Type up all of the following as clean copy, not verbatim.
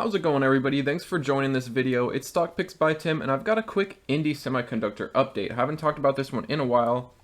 How's it going, everybody? Thanks for joining this video. It's Stock Picks by Tim, and I've got a quick Indi Semiconductor update. I haven't talked about this one in a while.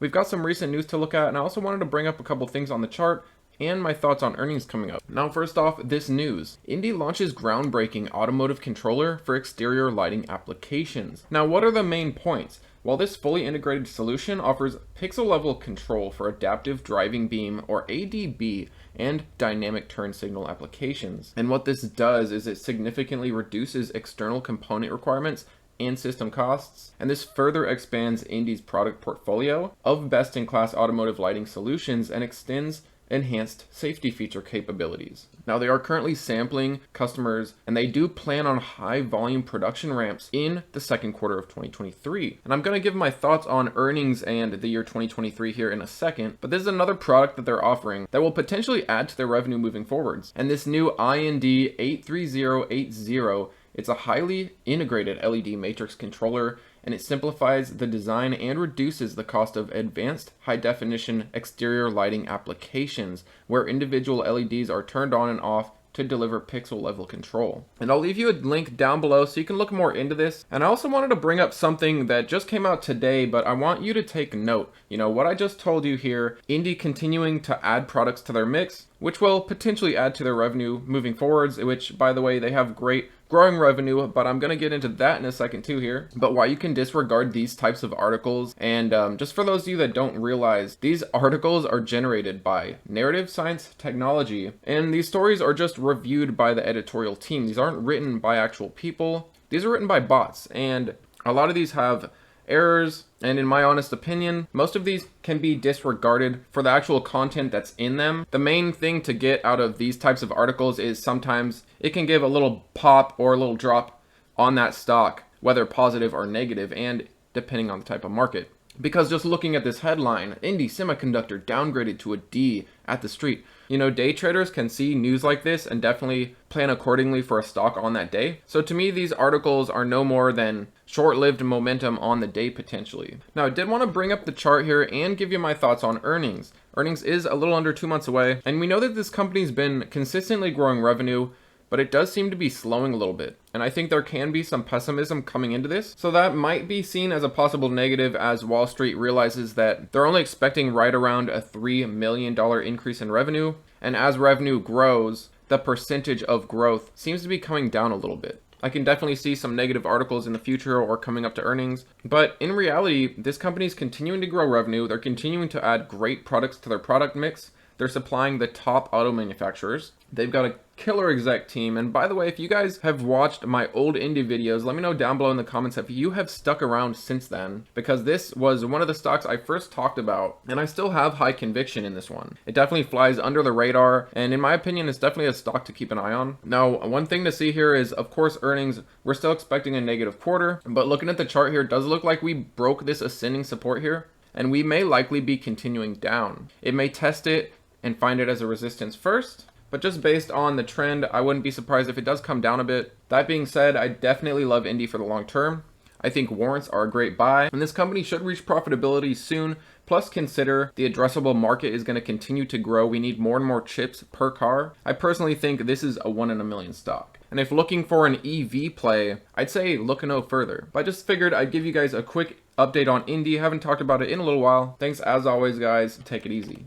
We've got some recent news to look at, and I also wanted to bring up a couple things on the chart and my thoughts on earnings coming up. Now, first off, this news. Indi launches groundbreaking automotive controller for exterior lighting applications. Now, what are the main points? While this fully integrated solution offers pixel-level control for adaptive driving beam, or ADB, and dynamic turn signal applications. And what this does is it significantly reduces external component requirements and system costs, and this further expands Indi's product portfolio of best-in-class automotive lighting solutions and extends enhanced safety feature capabilities. Now, they are currently sampling customers, and they do plan on high volume production ramps in the second quarter of 2023. And I'm going to give my thoughts on earnings and the year 2023 here in a second, but this is another product that they're offering that will potentially add to their revenue moving forwards. And this new Indi 83080, it's a highly integrated LED matrix controller, and it simplifies the design and reduces the cost of advanced high-definition exterior lighting applications where individual LEDs are turned on and off to deliver pixel-level control. And I'll leave you a link down below so you can look more into this. And I also wanted to bring up something that just came out today, but I want you to take note. You know, what I just told you here, Indi continuing to add products to their mix, which will potentially add to their revenue moving forwards, which, by the way, they have great growing revenue, but I'm going to get into that in a second too here. But why you can disregard these types of articles, and just for those of you that don't realize, these articles are generated by Narrative Science Technology, and these stories are just reviewed by the editorial team. These aren't written by actual people. These are written by bots, and a lot of these have errors, and in my honest opinion, most of these can be disregarded for the actual content that's in them. The main thing to get out of these types of articles is sometimes it can give a little pop or a little drop on that stock, whether positive or negative, and depending on the type of market. Because just looking at this headline, Indi Semiconductor downgraded to a D at the street. You know, day traders can see news like this and definitely plan accordingly for a stock on that day. So to me, these articles are no more than short-lived momentum on the day potentially. Now, I did want to bring up the chart here and give you my thoughts on earnings. Earnings is a little under 2 months away, and we know that this company's been consistently growing revenue, but it does seem to be slowing a little bit. And I think there can be some pessimism coming into this. So that might be seen as a possible negative as Wall Street realizes that they're only expecting right around a $3 million increase in revenue. And as revenue grows, the percentage of growth seems to be coming down a little bit. I can definitely see some negative articles in the future or coming up to earnings, but in reality, this company is continuing to grow revenue. They're continuing to add great products to their product mix. They're supplying the top auto manufacturers. They've got a killer exec team. And by the way, if you guys have watched my old Indi videos, let me know down below in the comments if you have stuck around since then, because this was one of the stocks I first talked about, and I still have high conviction in this one. It definitely flies under the radar, and in my opinion, it's definitely a stock to keep an eye on. Now, one thing to see here is, of course, earnings. We're still expecting a negative quarter, but looking at the chart here, it does look like we broke this ascending support here, and we may likely be continuing down. It may test it and find it as a resistance first, but just based on the trend, I wouldn't be surprised if it does come down a bit. That being said, I definitely love Indi for the long term. I think warrants are a great buy, and this company should reach profitability soon. Plus, consider the addressable market is going to continue to grow. We need more and more chips per car. I personally think this is a 1 in a million stock. And if looking for an EV play, I'd say look no further. But I just figured I'd give you guys a quick update on Indi. Haven't talked about it in a little while. Thanks as always, guys. Take it easy.